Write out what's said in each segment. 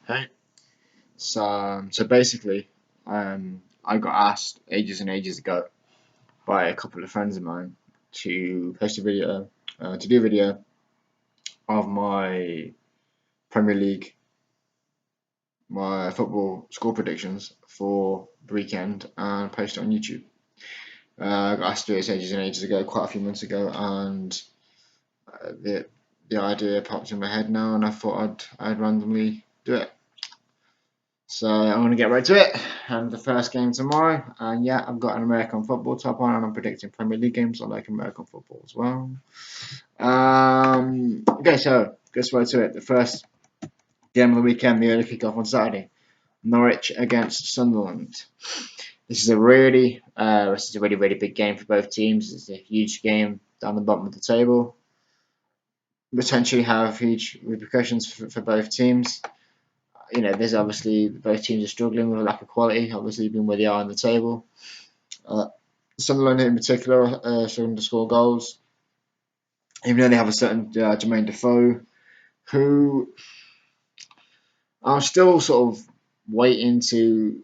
Hey. So basically, I got asked ages and ages ago by a couple of friends of mine to post a video, to do a video of my Premier League, my football score predictions for the weekend and post it on YouTube. I got asked to do this ages and ages ago, quite a few months ago, and the idea popped in my head now, and I thought I'd randomly do it. So I'm going to get right to it. And the first game tomorrow. And yeah, I've got an American football top on, and I'm predicting Premier League games. I like American football as well. Okay, so get right to it. The first game of the weekend, the early kickoff on Saturday. Norwich against Sunderland. This is a really big game for both teams. It's a huge game down the bottom of the table. Potentially have huge repercussions for both teams. There's obviously both teams are struggling with a lack of quality, obviously being where they are on the table. Uh, Sunderland in particular struggling to score goals, even though they have a certain Jermaine Defoe, who I'm still sort of waiting to,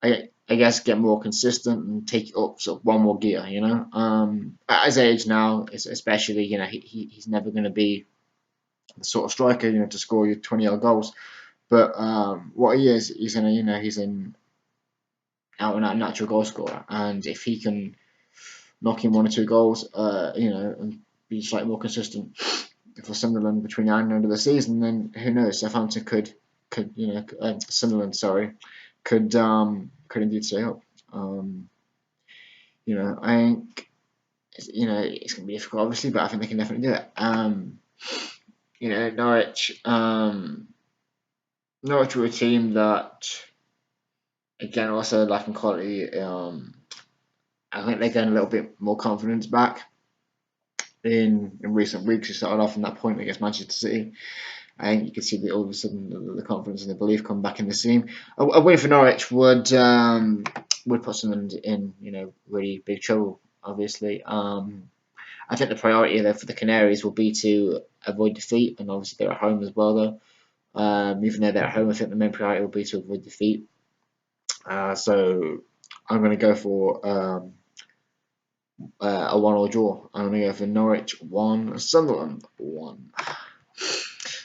I guess, get more consistent and take it up sort of one more gear. At his age now, especially, he's never going to be the sort of striker, to score you 20 odd goals. But what he is, he's an out and out natural goal scorer, and if he can knock in 1 or 2 goals, and be slightly more consistent for Sunderland between now and the end of the season, then who knows? Southampton Sunderland, sorry, could indeed stay up. I think it's going to be difficult, obviously, but I think they can definitely do it. Norwich, Norwich were a team that, again, also lacking quality. I think they're getting a little bit more confidence back in recent weeks. They started off on that point against Manchester City. I think you can see that all of a sudden the confidence and the belief come back in the team. A win for Norwich would put Sunderland in really big trouble. Obviously, I think the priority there for the Canaries will be to avoid defeat, and obviously they're at home as well. Though, even though they're at home, I think the main priority will be to avoid defeat. So I'm going to go for a 1-1 draw. I'm going to go for Norwich 1, Sunderland 1.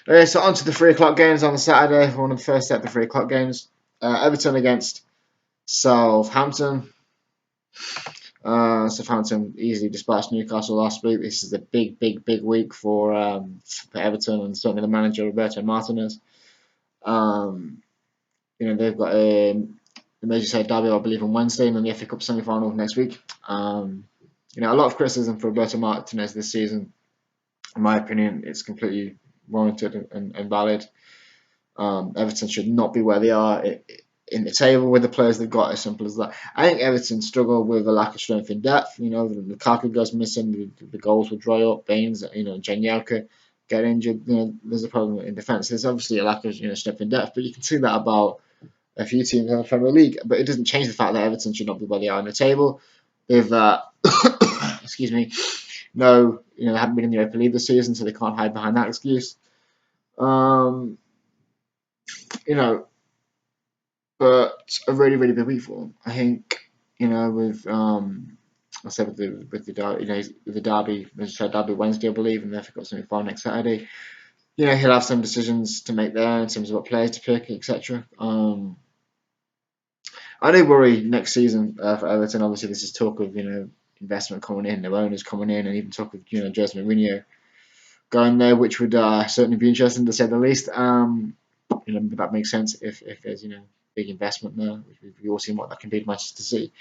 Okay, so on to the 3 o'clock games on the Saturday. One of the first set of the 3 o'clock games. Everton against Southampton. Southampton easily dispatched Newcastle last week. This is a big week for Everton, and certainly the manager Roberto Martinez. They've got the Merseyside derby, I believe, on Wednesday, and then the FA Cup semi-final next week. A lot of criticism for Roberto Martinez this season. In my opinion, it's completely warranted and valid. Everton should not be where they are in the table with the players they've got. As simple as that. I think Everton struggle with a lack of strength in depth. Lukaku goes missing, the goals will dry up. Baines, Jagielka get injured. There's a problem in defence. There's obviously a lack of strength in depth, but you can see that about a few teams in the Premier League. But it doesn't change the fact that Everton should not be where they are in the table. They've excuse me. No, they haven't been in the Europa League this season, so they can't hide behind that excuse. Um, you know, but a really big week for them. I think, with I said with the derby, Merseyside derby Wednesday, I believe, and they've got something fun next Saturday. He'll have some decisions to make there in terms of what players to pick, etc. I do worry next season for Everton. Obviously, this is talk of investment coming in, their owners coming in, and even talk of Jose Mourinho going there, which would certainly be interesting to say the least. That makes sense if there's big investment there. We've all seen what that can do to Manchester City.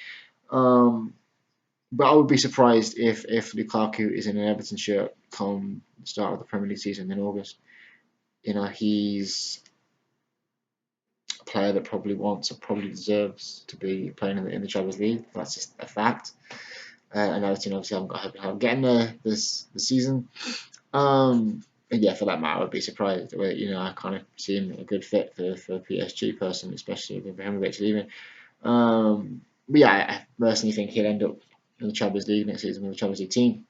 But I would be surprised if Lukaku is in an Everton shirt come the start of the Premier League season in August. He's a player that probably wants or probably deserves to be playing in the Champions League. That's just a fact. And Everton obviously haven't got hope of getting there this season. And yeah, for that matter, I'd be surprised. I kind of see him a good fit for PSG personally, especially with Ibrahimovic leaving. But yeah, I personally think he'll end up in the Champions League next season with the Champions League team.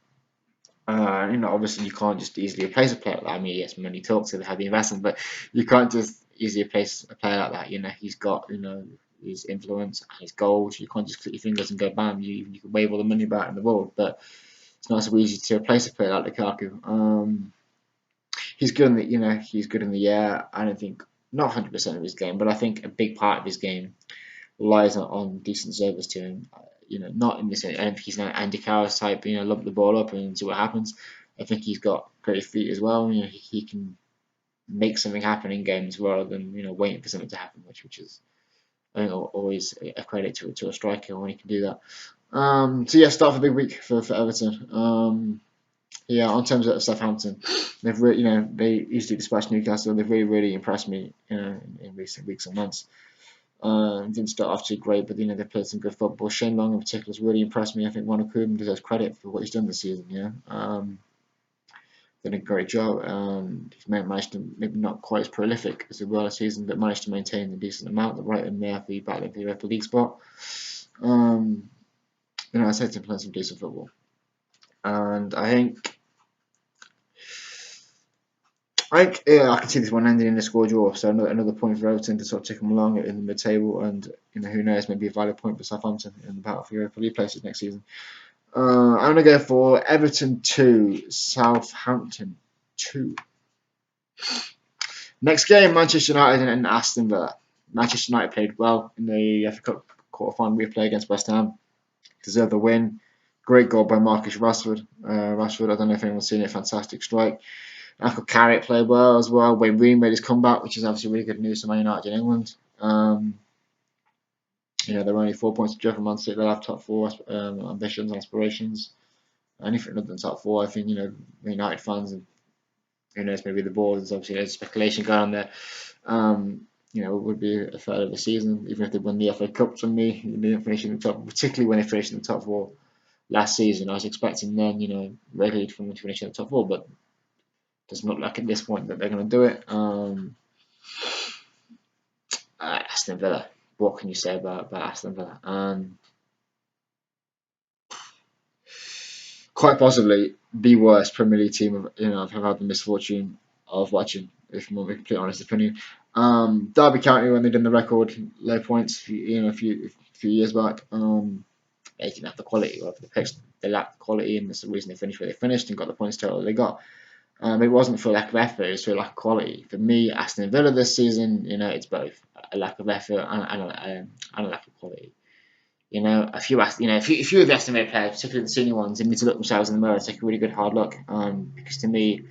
Obviously you can't just easily replace a player like that. I mean, yes, money talks, so they have the investment, but you can't just easily replace a player like that. He's got, his influence and his goals. You can't just click your fingers and go bam. You can wave all the money about in the world, but it's not so easy to replace a player like Lukaku. He's good in he's good in the air. I don't think not 100% of his game, but I think a big part of his game relies on decent service to him. Not in this. I don't think he's an Andy Carroll's type. Lump the ball up and see what happens. I think he's got great feet as well. He can make something happen in games rather than waiting for something to happen, which is I think always a credit to a striker when he can do that. So yeah, start of a big week for Everton. Yeah, on terms of Southampton, they usually dispatch Newcastle. They've really impressed me in recent weeks and months. Didn't start off too great, but they played some good football. Shane Long in particular has really impressed me. I think Wanakum deserves credit for what he's done this season. Done a great job. He's managed to maybe not quite as prolific as the last season, but managed to maintain a decent amount. They're right in there for you battling for the Europa League spot. I said to play some decent football, and I think I can see this one ending in a score draw. So another point for Everton to sort of take them along in the mid-table, and who knows, maybe a valid point for Southampton in the battle for Europa League places next season. I'm gonna go for Everton 2, Southampton 2. Next game, Manchester United and Aston Villa. Manchester United played well in the FA Cup quarter-final replay against West Ham. Deserved the win. Great goal by Marcus Rashford. I don't know if anyone's seen it. Fantastic strike. Michael Carrick played well as well. Wayne Rooney made his comeback, which is obviously really good news for Man United in England. They're only 4 points to from Man City. They'll have top four ambitions and aspirations. Anything other than top four, I think United fans and who knows, maybe the boards. Obviously, there's speculation going on there. It would be a third of the season, even if they won the FA Cup. For me, they didn't finish in the top, particularly when they finished in the top four last season. I was expecting them, regularly from them to finish in the top four, but doesn't look like at this point that they're going to do it. Aston Villa. What can you say about Aston Villa? Quite possibly the worst Premier League team I've had the misfortune of watching, if I'm a complete honest opinion. Derby County, when they did the record low points, a few years back, they didn't have the quality. They lacked the quality, and that's the reason they finished where they finished and got the points total they got. It wasn't for lack of effort; it was for lack of quality. For me, Aston Villa this season, it's both a lack of effort and a lack of quality. A few of the Aston Villa players, particularly the senior ones, they need to look themselves in the mirror and take a really good hard look. Because to me,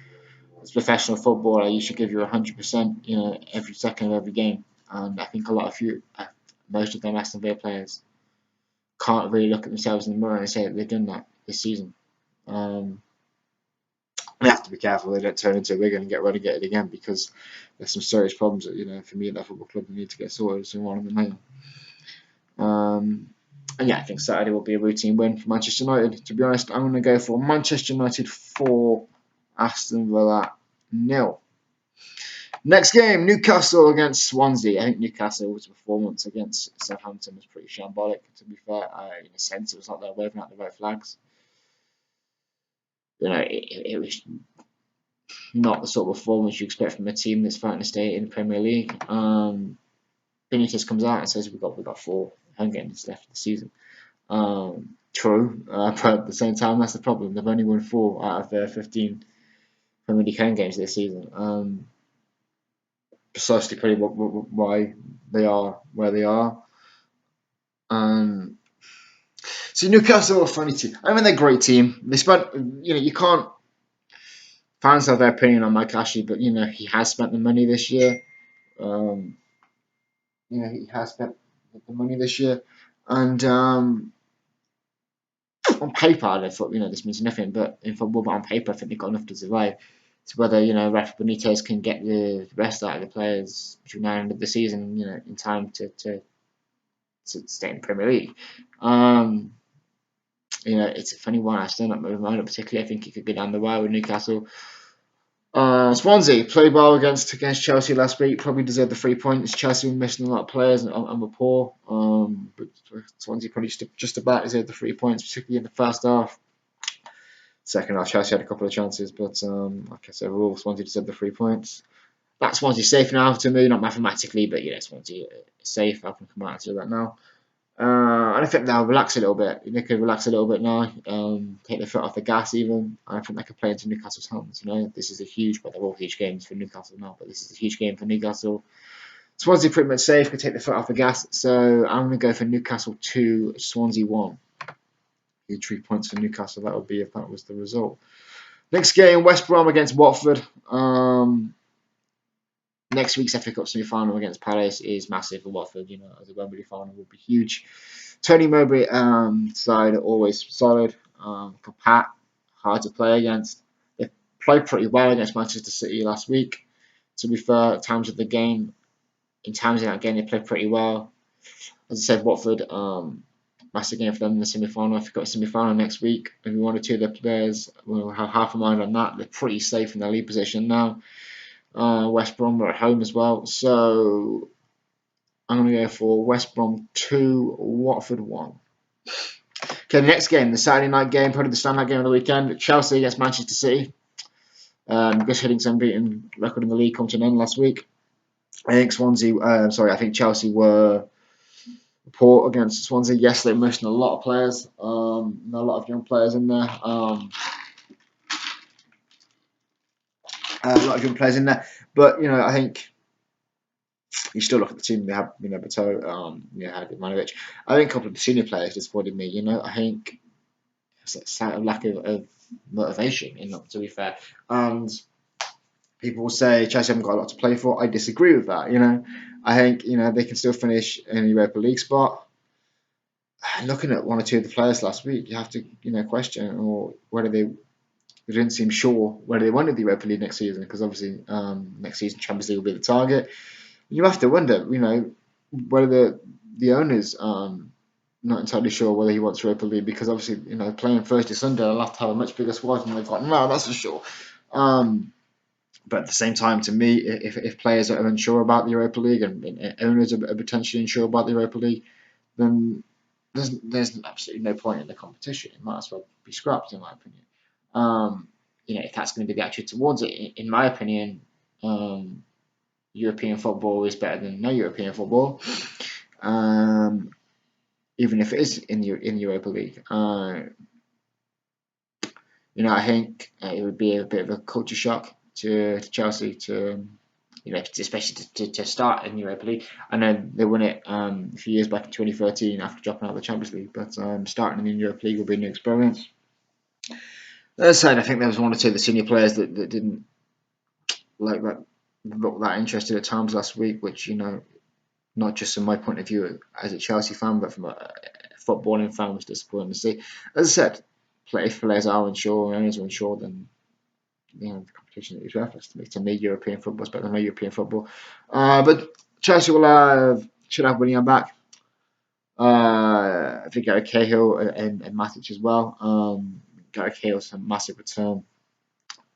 as a professional footballer, you should give your 100%, every second of every game. And I think most of them Aston Villa players can't really look at themselves in the mirror and say that they've done that this season. They have to be careful they don't turn into a Wigan and get relegated again, because there's some serious problems that for me at that football club they need to get sorted. So one of them now. And yeah, I think Saturday will be a routine win for Manchester United. To be honest, I'm going to go for Manchester United 4, Aston Villa 0. Next game, Newcastle against Swansea. I think Newcastle's performance against Southampton was pretty shambolic, to be fair. In a sense, it was like they're waving out the red flags. It was not the sort of performance you expect from a team that's fighting to stay in the Premier League. Benitez comes out and says we've got 4 home games left of the season. True, but at the same time, that's the problem. They've only won 4 out of their 15 Premier League home games this season. Precisely, pretty why they are where they are. So Newcastle are a funny team. I mean, they're a great team. They spent, you can't. Fans have their opinion on Mike Ashley, but he has spent the money this year. He has spent the money this year, and on paper, I thought this means nothing, but in football, on paper, I think they've got enough to survive. It's whether Rafa Benitez can get the rest out of the players between now and the end of the season, in time to stay in the Premier League. It's a funny one. I still not moving on. Particularly, I think he could go down the wire with Newcastle. Swansea played well against Chelsea last week. Probably deserved the 3 points. Chelsea were missing a lot of players and were poor. But Swansea probably just about deserved the 3 points, particularly in the first half. Second half, Chelsea had a couple of chances, but like I said, overall Swansea deserved the 3 points. That Swansea safe now to me, not mathematically, but yeah, Swansea safe. I can come out and say that now. And I think they'll relax a little bit. They could relax a little bit now, take their foot off the gas even. And I think they could play into Newcastle's hands. You know, this is a huge, but they're all huge games for Newcastle now. But this is a huge game for Newcastle. Swansea pretty much safe, could take their foot off the gas. So I'm going to go for Newcastle 2, Swansea 1. 3 points for Newcastle. That would be if that was the result. Next game, West Brom against Watford. Next week's FA Cup semi-final against Palace is massive for Watford. You know, as a Wembley final will be huge. Tony Mowbray side are always solid, compact, hard to play against. They played pretty well against Manchester City last week. To be fair, at times of the game, in times of that game, they played pretty well. As I said, Watford, massive game for them in the semi-final. FA Cup semi-final next week. Maybe one or two of their players will have half a mind on that. They're pretty safe in their lead position now. West Brom are at home as well. So I'm going to go for West Brom 2, Watford 1. Okay, the next game, the Saturday night game, probably the standout game of the weekend. Chelsea against Manchester City. Gus Hiddings' unbeaten record in the league come to an end last week. I think Chelsea were poor against Swansea. Yes, they're missing a lot of players. A lot of young players in there. But, you know, I think you still look at the team they have, you know, Bato, had Ivanovic. I think a couple of the senior players disappointed me, you know. I think it's a lack of motivation, to be fair. And people will say Chelsea haven't got a lot to play for. I disagree with that, you know. I think, you know, they can still finish in a Europa League spot. Looking at one or two of the players last week, you have to, you know, question or whether they didn't seem sure whether they wanted the Europa League next season, because obviously next season Champions League will be the target. You have to wonder, you know, whether the owners not entirely sure whether he wants Europa League, because obviously, you know, playing Thursday Sunday, they'll have to have a much bigger squad than they've got now, that's for sure. But at the same time, to me, if players are unsure about the Europa League and owners are potentially unsure about the Europa League, then there's absolutely no point in the competition. It might as well be scrapped, in my opinion. You know, if that's going to be the attitude towards it, in my opinion, European football is better than no European football, even if it is in Europa League. You know, I think it would be a bit of a culture shock to Chelsea to, you know, especially to start in Europa League. I know they won it a few years back in 2013 after dropping out of the Champions League, but starting in the Europa League will be a new experience. That said, I think there was one or two of the senior players that didn't look that interested at times last week, which, you know, not just from my point of view as a Chelsea fan, but from a footballing fan, was disappointing to see. As I said, if players are unsure and owners are unsure, then, you know, the competition is worthless to me. To me, European football is better than no European football. But Chelsea should have Willian back. I think Gary Cahill and Matic as well. Gary Cahill's a massive return.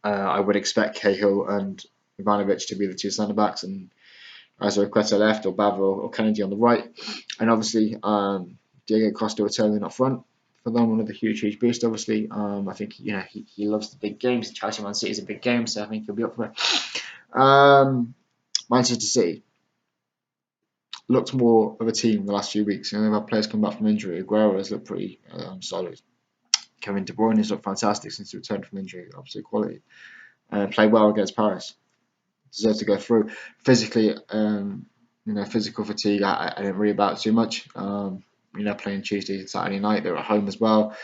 I would expect Cahill and Ivanovic to be the two centre backs, and either Quetta left or Bava or Kennedy on the right. And obviously, Diego Costa returning up front for them, another huge boost. Obviously, I think, you know, he loves the big games. Chelsea Man City is a big game, so I think he'll be up for it. Manchester City looked more of a team the last few weeks. You know, they've had players come back from injury. Aguero has looked pretty solid. Kevin De Bruyne has looked fantastic since he returned from injury. Absolute quality. Played well against Paris. Deserved to go through. Physically, you know, physical fatigue, I didn't worry about too much. You know, playing Tuesday and Saturday night, they're at home as well.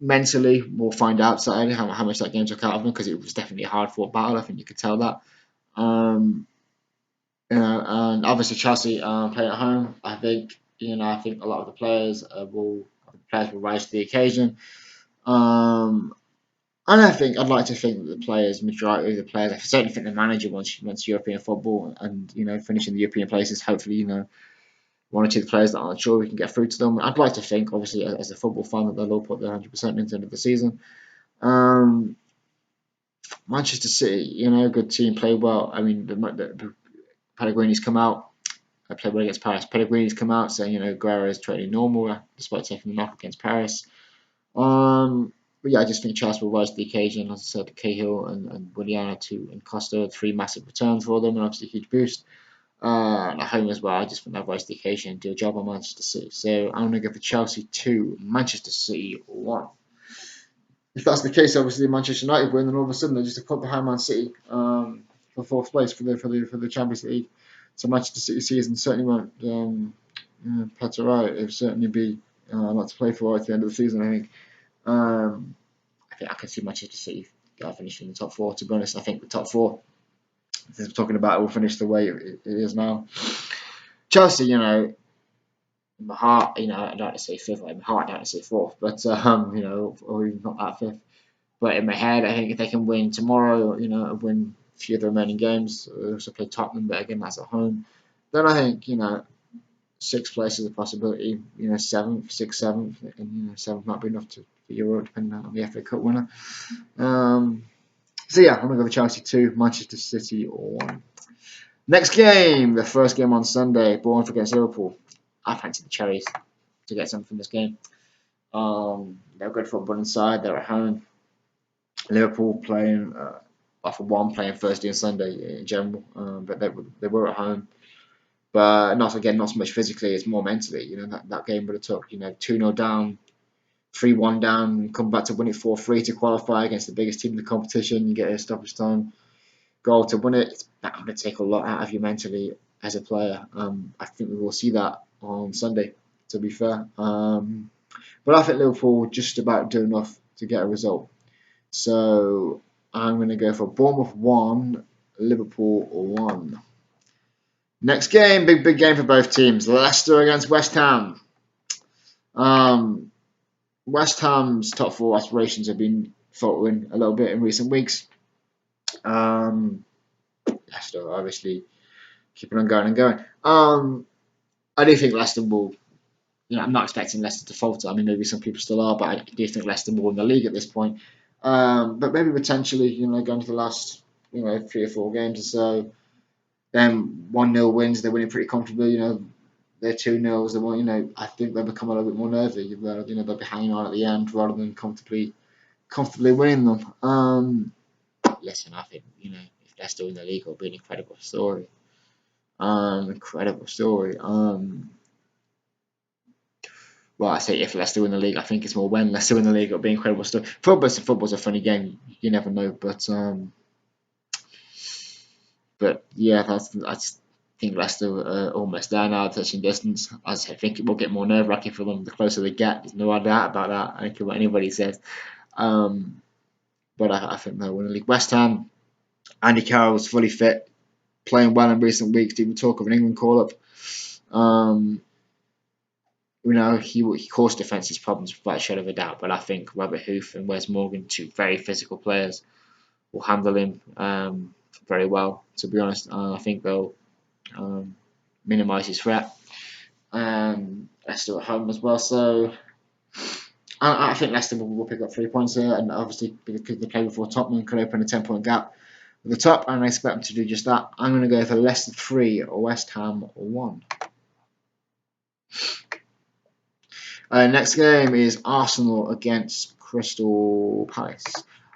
Mentally, we'll find out Saturday how much that game took out of them, because it was definitely a hard-fought battle. I think you could tell that. You know, and obviously Chelsea play at home. I think a lot of the players will rise to the occasion. And I'd like to think that majority of the players, I certainly think the manager wants European football, and, you know, finishing the European places. Hopefully, you know, one or two of the players that aren't sure we can get through to them. I'd like to think, obviously, as a football fan, that they'll all put their 100% into the end of the season. Manchester City, you know, good team, play well. I mean, the Pellegrini's come out. I played well against Paris. Pellegrini's come out saying, you know, Guerra is totally normal despite taking the knock against Paris. But yeah, I just think Chelsea will rise to the occasion. As I said, Cahill and Williana and Costa, 3 massive returns for them, and obviously a huge boost. And at home as well, I just think they'll rise to the occasion and do a job on Manchester City. So I'm going to go for Chelsea 2, Manchester City 1. If that's the case, obviously Manchester United win, then all of a sudden they're just a club behind Man City for fourth place for the Champions League. So Manchester City season certainly won't petter out. It'll certainly be a lot to play for at the end of the season. I think I can see Manchester City finishing in the top 4. To be honest, I think the top 4, as we're talking about, will finish the way it is now. Chelsea, in my heart, I don't want to say fifth. In my heart, I don't want to say fourth, but or even not that fifth. But in my head, I think if they can win tomorrow, win a few of the remaining games, also play Tottenham, but again that's at home. Then I think sixth place is a possibility. Seventh, sixth, seventh, and seventh might be enough for Euro, depending on the FA Cup winner. So yeah, I'm gonna go with Chelsea 2, Manchester City 1. Next game, the first game on Sunday, Bournemouth against Liverpool. I fancy the Cherries to get something from this game. They're a good football inside. They're at home. Liverpool playing for one playing Thursday and Sunday in general, but they were at home. But not so much physically. It's more mentally. That game would have took 2-0 down, 3-1 down, come back to win it 4-3 to qualify against the biggest team in the competition. You get a stoppage time goal to win it. It's going to take a lot out of you mentally as a player. I think we will see that on Sunday, to be fair. But I think Liverpool just about do enough to get a result. So I'm going to go for Bournemouth 1, Liverpool 1. Next game, big game for both teams. Leicester against West Ham. West Ham's top 4 aspirations have been faltering a little bit in recent weeks. Leicester obviously keeping on going and going. I do think Leicester will. I'm not expecting Leicester to falter. I mean, maybe some people still are, but I do think Leicester will win the league at this point. But maybe potentially, going to the last, 3 or 4 games or so, then 1-0 wins, they're winning pretty comfortably. They're 2-0s. They want, I think they'll become a little bit more nervy. They'll be hanging on at the end rather than comfortably winning them. Listen, I think if they're still in the league, it'll be an incredible story. Well, I say if Leicester win the league, I think it's more when Leicester win the league, it'll be an incredible story. Football's a funny game. You never know, but yeah, I just think Leicester are almost there now, touching distance. I think it will get more nerve-wracking for them the closer they get. There's no doubt about that. I don't care what anybody says. But I think they'll win the league. West Ham, Andy Carroll's fully fit, playing well in recent weeks. Even talk of an England call-up. He caused defence's problems without a shadow of a doubt, but I think Robert Huth and Wes Morgan, 2 very physical players, will handle him very well, to be honest. I think they'll minimise his threat. Leicester at home as well, so I think Leicester will pick up 3 points here, and obviously because they play before Tottenham, could open a 10-point gap at the top, and I expect them to do just that. I'm going to go for Leicester 3, West Ham 1. Next game is Arsenal against Crystal Palace.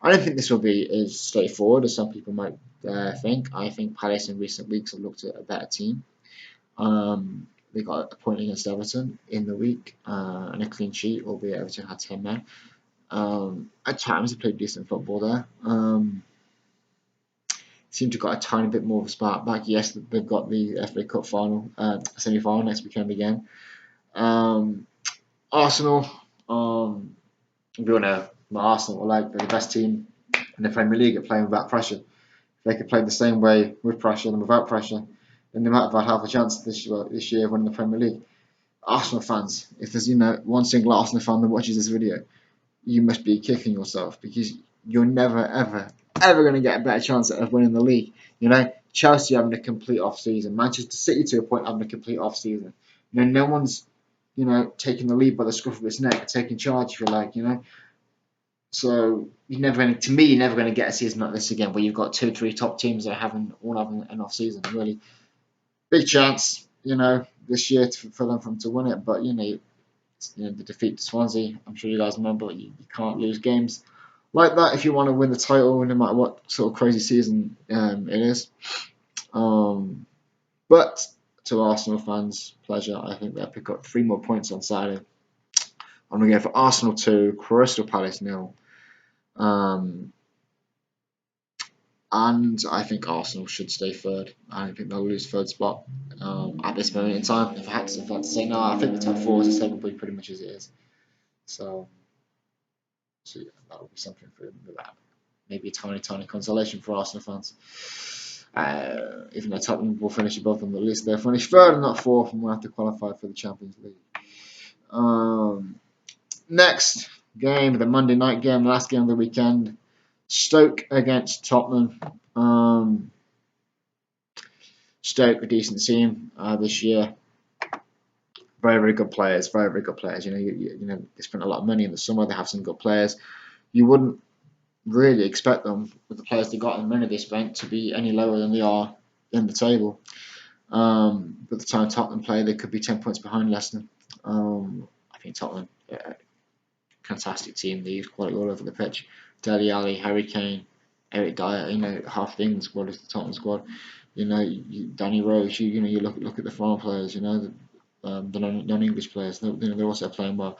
I don't think this will be as straightforward as some people might think. I think Palace in recent weeks have looked at a better team. They got a point against Everton in the week and a clean sheet, albeit Everton had 10 men. At times they played decent football there. Seem to have got a tiny bit more of a spark back. Yes, they've got the FA Cup final, semi-final next weekend again. Arsenal, we all know Arsenal are like they're the best team in the Premier League at playing without pressure. If they could play the same way with pressure than without pressure, then they might have had half a chance this year of winning the Premier League. Arsenal fans, if there's one single Arsenal fan that watches this video, you must be kicking yourself because you're never ever going to get a better chance of winning the league. Chelsea having a complete off season, Manchester City to a point having a complete off season. No one's taking the lead by the scruff of its neck, taking charge, if you like, So you're never going to get a season like this again, where you've got 2 or 3 top teams that are all having an off season. Really, big chance, this year for them to win it, but the defeat to Swansea. I'm sure you guys remember you can't lose games like that if you want to win the title, no matter what sort of crazy season it is. But to Arsenal fans' pleasure, I think they'll pick up 3 more points on Saturday. I'm going to go for Arsenal 2, Crystal Palace 0. And I think Arsenal should stay third. I don't think they'll lose third spot at this moment in time. If I had to say no, I think the top 4 is the same, pretty much as it is. So yeah, that would be something for that. Maybe a tiny consolation for Arsenal fans. Even though Tottenham will finish above them, at least they'll finish third and not fourth, and we'll have to qualify for the Champions League. Next game, the Monday night game, last game of the weekend. Stoke against Tottenham. Stoke, a decent team this year. Very good players. Very good players. You know, they spent a lot of money in the summer. They have some good players. You wouldn't really expect them, with the players they got and the money they spent, to be any lower than they are in the table. By the time Tottenham play, they could be 10 points behind Leicester. I think Tottenham, fantastic team. They use quality all over the pitch. Dele Alli, Harry Kane, Eric Dyer. You know, half the England squad is the Tottenham squad. You know, Danny Rose. You look at the foreign players. You know, the non-English players. They're also playing well.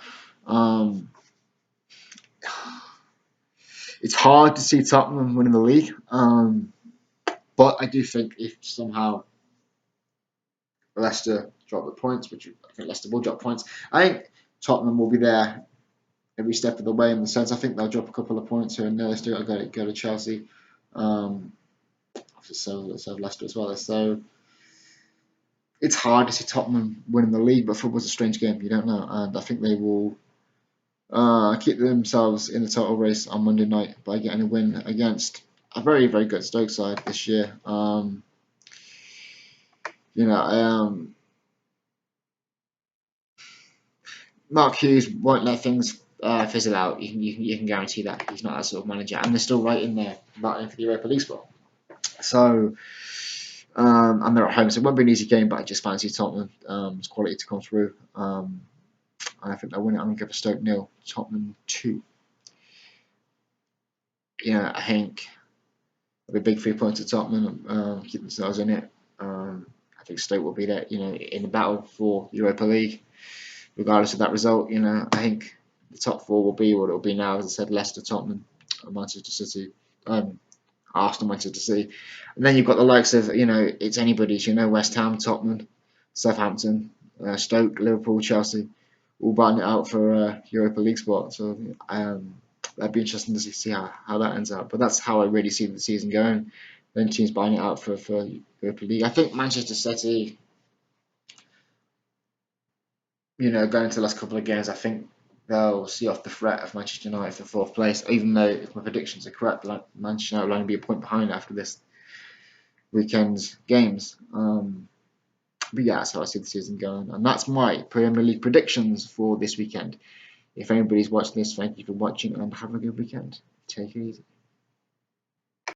It's hard to see Tottenham winning the league, but I do think if somehow Leicester drop the points, which I think Leicester will drop points, I think Tottenham will be there every step of the way. In the sense, I think they'll drop a couple of points here and there. They still got to go to Chelsea. So Leicester as well. So it's hard to see Tottenham winning the league, but football's a strange game. You don't know, and I think they will keep themselves in the title race on Monday night by getting a win against a very good Stoke side this year. Mark Hughes won't let things fizzle out. You can guarantee that he's not that sort of manager, and they're still right in there battling for the Europa League spot. So, and they're at home, so it won't be an easy game. But I just fancy Tottenham's quality to come through. I think they'll win it. I'm going to give a Stoke 0, Tottenham 2. I think it'll be big 3 points to Tottenham, keep themselves in it. I think Stoke will be there, in the battle for Europa League, regardless of that result. I think the top 4 will be what it will be now. As I said, Leicester, Tottenham, Manchester City, Arsenal, Manchester City, and then you've got the likes of, it's anybody's. West Ham, Tottenham, Southampton, Stoke, Liverpool, Chelsea, all batting it out for Europa League spot. So that'd be interesting to see how that ends up. But that's how I really see the season going. Then teams buying it out for Europa League. I think Manchester City, going into the last couple of games, I think they'll see off the threat of Manchester United for 4th place. Even though, if my predictions are correct, Manchester United will only be a point behind after this weekend's games. But yeah, that's how I see the season going. And that's my Premier League predictions for this weekend. If anybody's watching this, thank you for watching and have a good weekend. Take it easy.